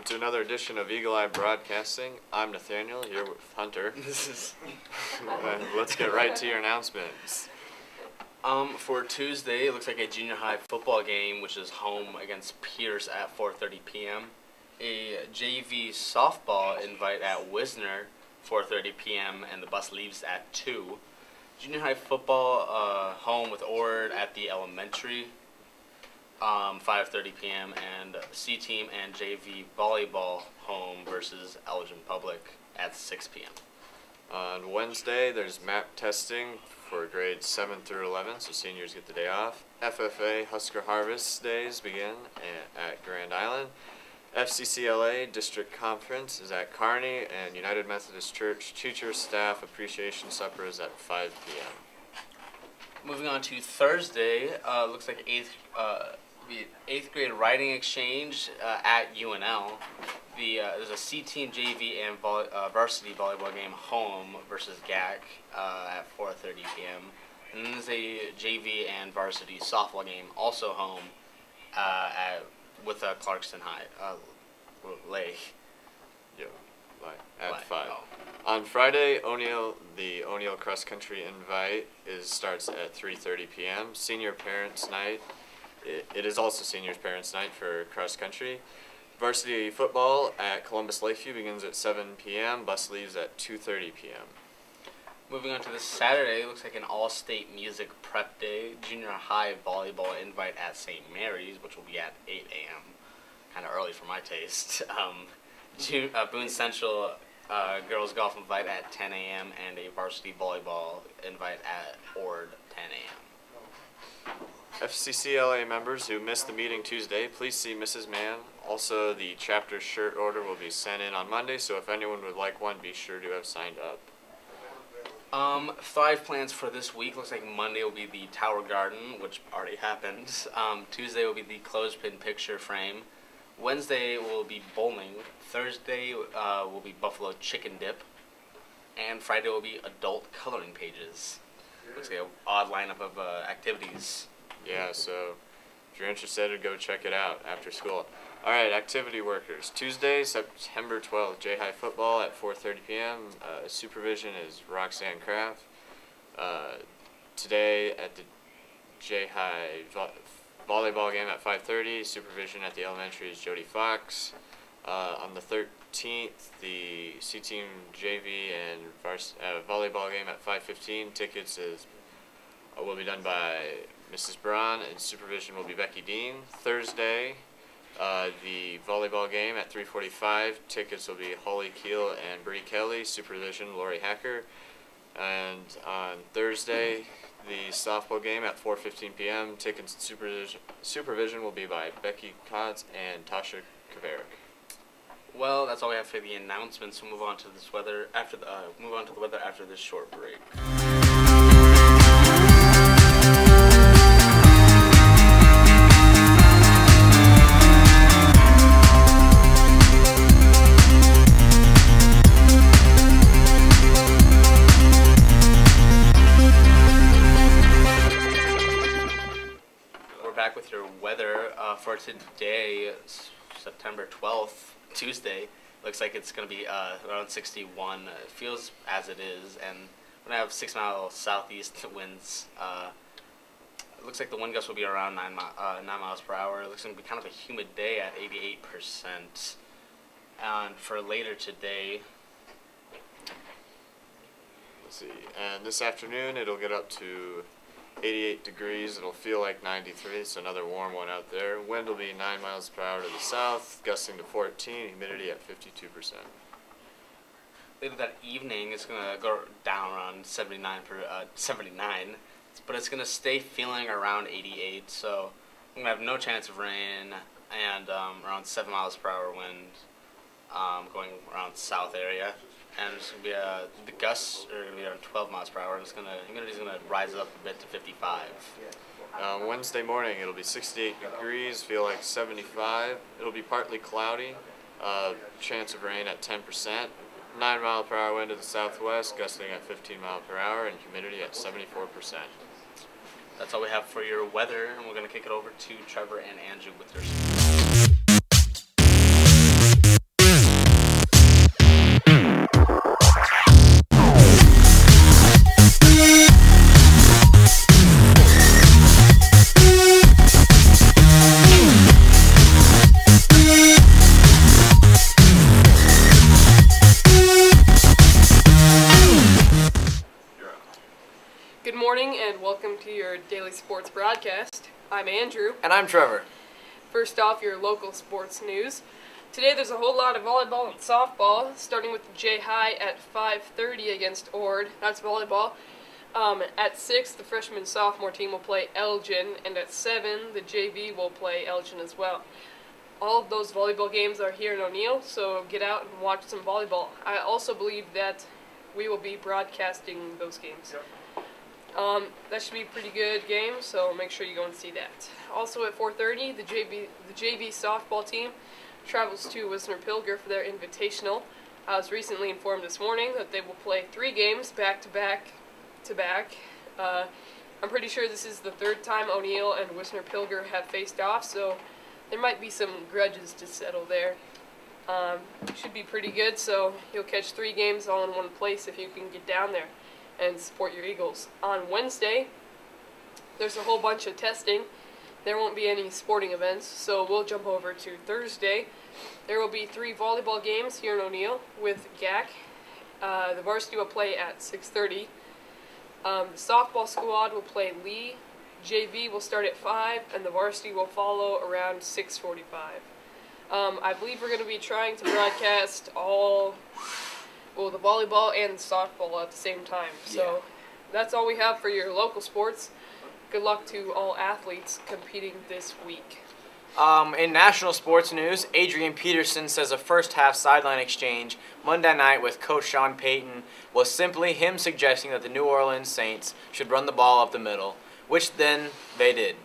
welcome to another edition of Eagle Eye Broadcasting. I'm Nathaniel, here with Hunter. Let's get right to your announcements. For Tuesday, it looks like a junior high football game, which is home against Pierce at 4:30 p.m. A JV softball invite at Wisner, 4:30 p.m., and the bus leaves at 2. Junior high football home with Ord at the elementary, 5:30 p.m., and C team and JV volleyball home versus Elgin Public at 6 p.m. On Wednesday, there's map testing for grades 7 through 11, so seniors get the day off. FFA Husker Harvest Days begin at Grand Island. FCCLA District Conference is at Kearney, and United Methodist Church Teacher Staff Appreciation Supper is at 5 p.m. Moving on to Thursday, looks like eighth grade writing exchange at UNL. There's a C team, JV, and varsity volleyball game home versus GAC at 4:30 p.m. And then there's a JV and varsity softball game also home with Clarkston High Lake. At 5. On Friday, the O'Neill Cross Country invite starts at 3:30 p.m. Senior Parents Night. It is also Seniors Parents Night for cross country. Varsity football at Columbus Lakeview begins at 7 p.m. Bus leaves at 2:30 p.m. Moving on to this Saturday, looks like an all-state music prep day. Junior high volleyball invite at St. Mary's, which will be at 8 a.m. Kind of early for my taste. Boone Central girls golf invite at 10 a.m. and a varsity volleyball invite at Ord 10 a.m. FCCLA members who missed the meeting Tuesday, please see Mrs. Mann. Also, the chapter shirt order will be sent in on Monday, so if anyone would like one, be sure to have signed up. Thrive plans for this week. Looks like Monday will be the Tower Garden, which already happened. Tuesday will be the clothespin picture frame. Wednesday will be bowling. Thursday will be buffalo chicken dip. And Friday will be adult coloring pages. Looks like an odd lineup of activities. Yeah, so if you're interested, go check it out after school. All right, activity workers. Tuesday, September 12th, J-High football at 4:30 p.m. Supervision is Roxanne Kraft. Today at the J-High volleyball game at 5:30, supervision at the elementary is Jody Fox. On the 13th, the C-Team JV and volleyball game at 5:15. Tickets will be done by Mrs. Braun, and supervision will be Becky Dean. Thursday, the volleyball game at 3:45. Tickets will be Holly Keel and Bree Kelly. Supervision, Lori Hacker. And on Thursday, the softball game at 4:15 p.m. Tickets and supervision will be by Becky Kotz and Tasha Kaverick. Well, that's all we have for the announcements. We'll move on to the weather after this short break. Back with your weather for today, September 12th, Tuesday. Looks like it's going to be around 61. It feels as it is, and we're going to have 6-mile southeast winds. It looks like the wind gust will be around 9 miles per hour. It looks going to be kind of a humid day at 88%. And for later today, let's see, and this afternoon it'll get up to 88 degrees. It'll feel like 93, so another warm one out there. Wind will be 9 miles per hour to the south, gusting to 14, humidity at 52%. Later that evening, it's going to go down around 79, but it's going to stay feeling around 88, so we're going to have no chance of rain and around 7 miles per hour wind going around south area. And it's going to be the gusts are going to be around 12 miles per hour, and humidity's going to rise up a bit to 55. Wednesday morning, it'll be 68 degrees, feel like 75. It'll be partly cloudy, chance of rain at 10%. 9 mile per hour wind to the southwest, gusting at 15 miles per hour, and humidity at 74%. That's all we have for your weather, and we're going to kick it over to Trevor and Andrew with their I'm Andrew. And I'm Trevor. First off, your local sports news. Today there's a whole lot of volleyball and softball, starting with the J High at 5:30 against Ord. That's volleyball. At 6, the freshman-sophomore team will play Elgin, and at 7, the JV will play Elgin as well. All of those volleyball games are here in O'Neill, so get out and watch some volleyball. I also believe that we will be broadcasting those games. That should be a pretty good game, so make sure you go and see that. Also at 4:30, the JV softball team travels to Wisner-Pilger for their invitational. I was recently informed this morning that they will play 3 games back-to-back. I'm pretty sure this is the 3rd time O'Neill and Wisner-Pilger have faced off, so there might be some grudges to settle there. Should be pretty good, so you'll catch 3 games all in one place if you can get down there and support your Eagles. On Wednesday, there's a whole bunch of testing. There won't be any sporting events, so we'll jump over to Thursday. There will be 3 volleyball games here in O'Neill with GAC. The varsity will play at 6:30. The softball squad will play Lee. JV will start at 5, and the varsity will follow around 6:45. I believe we're going to be trying to broadcast the volleyball and softball at the same time. So that's all we have for your local sports. Good luck to all athletes competing this week. In national sports news, Adrian Peterson says a first-half sideline exchange Monday night with Coach Sean Payton was simply him suggesting that the New Orleans Saints should run the ball up the middle, which then they did.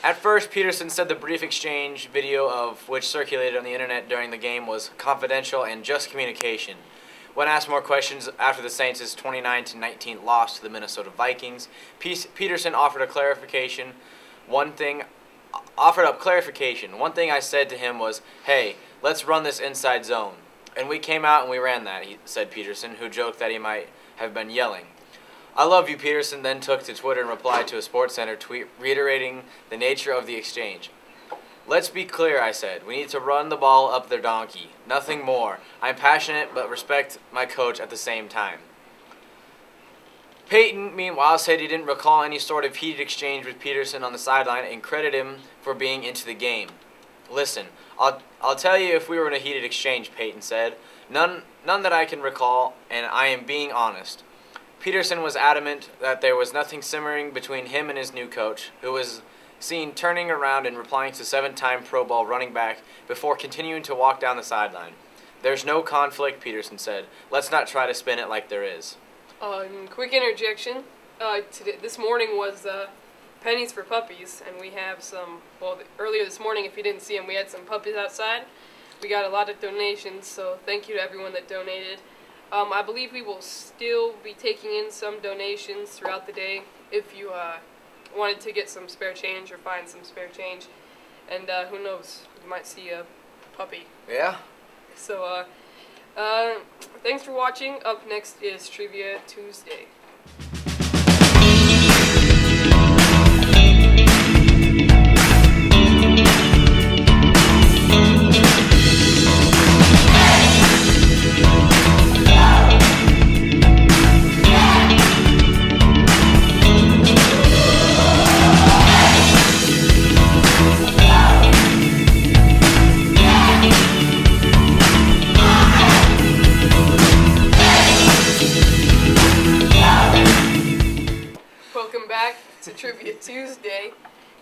At first, Peterson said the brief exchange video of which circulated on the internet during the game was confidential and just communication. When asked more questions after the Saints' 29-19 loss to the Minnesota Vikings, Peterson offered up clarification. One thing I said to him was, "Hey, let's run this inside zone." And we came out and we ran that, said Peterson, who joked that he might have been yelling. "I love you," Peterson then took to Twitter and replied to a SportsCenter tweet reiterating the nature of the exchange. "Let's be clear," I said. "We need to run the ball up their donkey. Nothing more. I'm passionate but respect my coach at the same time." Payton, meanwhile, said he didn't recall any sort of heated exchange with Peterson on the sideline and credited him for being into the game. "Listen, I'll tell you if we were in a heated exchange," Payton said. None that I can recall, and I am being honest." Peterson was adamant that there was nothing simmering between him and his new coach, who was seen turning around and replying to 7-time Pro Bowl running back before continuing to walk down the sideline. "There's no conflict," Peterson said. "Let's not try to spin it like there is." Quick interjection. This morning was Pennies for Puppies, and we have some, earlier this morning, if you didn't see them, we had some puppies outside. We got a lot of donations, so thank you to everyone that donated. I believe we will still be taking in some donations throughout the day if you wanted to get some spare change or find some spare change. And who knows, you might see a puppy. Yeah. So, thanks for watching. Up next is Trivia Tuesday. To Trivia Tuesday.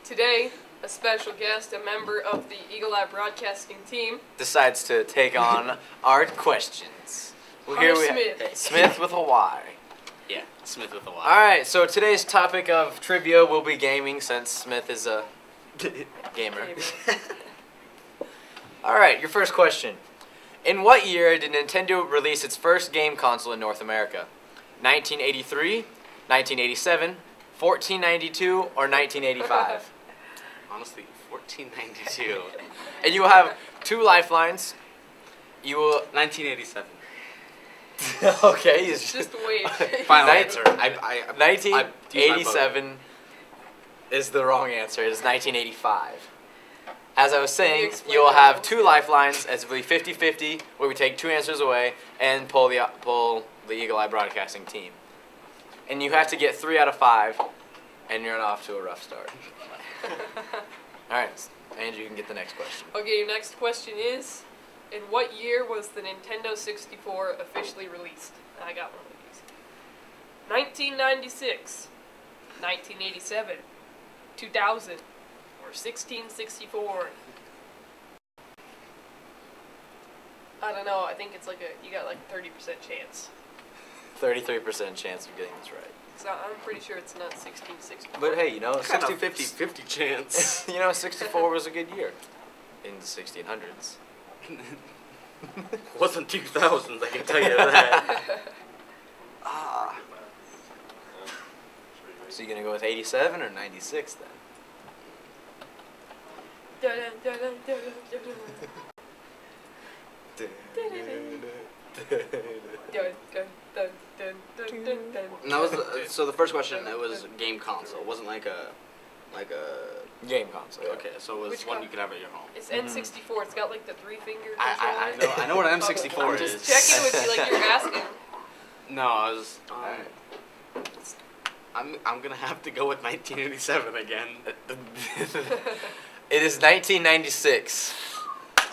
Today, a special guest, a member of the Eagle Eye Broadcasting team, decides to take on our questions. Well, Hunter here we Smith. have Smith with a Y. Yeah, Smith with a Y. All right, so today's topic of trivia will be gaming, since Smith is a gamer. All right, your first question. In what year did Nintendo release its first game console in North America? 1983, 1987, 1492, or 1985? Honestly, 1492. And you will have 2 lifelines. You will 1987. Okay, he's just wait. Final Nin- answer. 1987 is the wrong answer. It is 1985. As I was saying, you will have 2 lifelines, as it will be 50-50, where we take 2 answers away and pull the Eagle Eye Broadcasting team. And you have to get 3 out of 5, and you're off to a rough start. All right, Andrew, you can get the next question. Okay, your next question is, in what year was the Nintendo 64 officially released? I got one of these. 1996, 1987, 2000, or 1664? I don't know. I think it's like you got like 30% chance. 33% chance of getting this right. So I'm pretty sure it's not 1664. But hey, you know, Kind of 60, 50-50 chance. you know, 64 was a good year in the 1600s. Wasn't 2000s, I can tell you that. Ah. So you gonna go with 87 or 96 then? Dun, dun, dun, dun, dun, dun. Dun, dun, dun, dun, dun, dun, dun. And that was so the first question. It was game console. It wasn't like a Game console. Yeah. Okay, so it was Which one con- you could have at your home. It's N64. It's got like the 3-finger controller. I know what an M64 I'm is. just checking with you like you're asking. No, I was. I'm gonna have to go with 1987 again. It is 1996.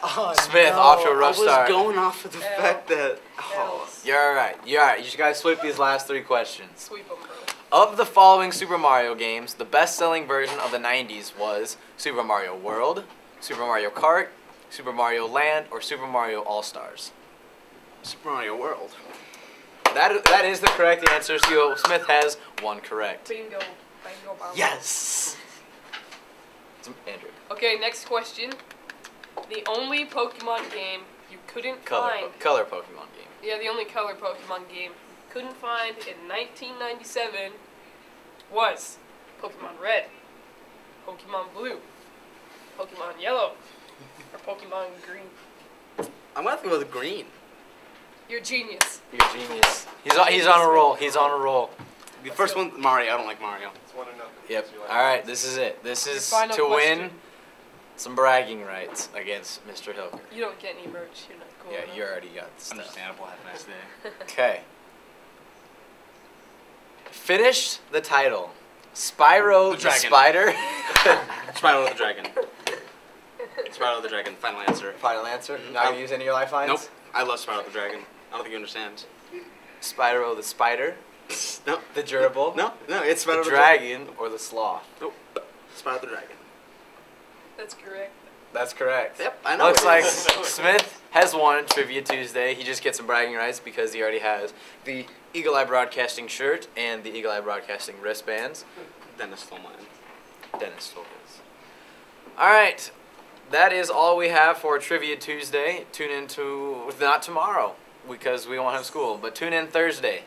Oh, Smith, off to a rough I was start. going off of the L. fact that. Oh. L's. You're all right. You're all right. You guys sweep these last 3 questions. Sweep them, bro. Of the following Super Mario games, the best-selling version of the 90s was Super Mario World, Super Mario Kart, Super Mario Land, or Super Mario All-Stars. Super Mario World. That is the correct answer, so Smith has 1 correct. Bingo. Bingo, bongo. Yes. It's Andrew. Okay, next question. The only Pokemon game you couldn't find. Color Pokemon game. Yeah, the only color Pokemon game you couldn't find in 1997 was Pokemon Red, Pokemon Blue, Pokemon Yellow, or Pokemon Green. I'm gonna have to go with green. You're a genius. You're a genius. He's on a roll. He's on a roll. The first one, Mario. I don't like Mario. Yep. All right. This is it. This is final to question. win some bragging rights against Mr. Hilker. You don't get any merch. You're not cool Yeah, enough. you already got the stuff. Understandable. Have a nice day. Okay. Finished the title. Spyro The the, dragon. Spider. Spyro the Dragon. Spyro the Dragon. Final answer. Final answer. Not gonna use any of your lifelines. Nope. I love Spyro the Dragon. I don't think you understand. Spyro the Spider. No. The gerbil. No. It's Spyro The the Dragon. dragon or the sloth. Nope. Spyro the Dragon. That's correct. That's correct. Yep. I know. Looks it like is. Smith has won Trivia Tuesday. He just gets some bragging rights because he already has the Eagle Eye Broadcasting shirt and the Eagle Eye Broadcasting wristbands. Dennis stole mine. Dennis stole his. All right, that is all we have for Trivia Tuesday. Tune in to not tomorrow because we won't have school, but tune in Thursday.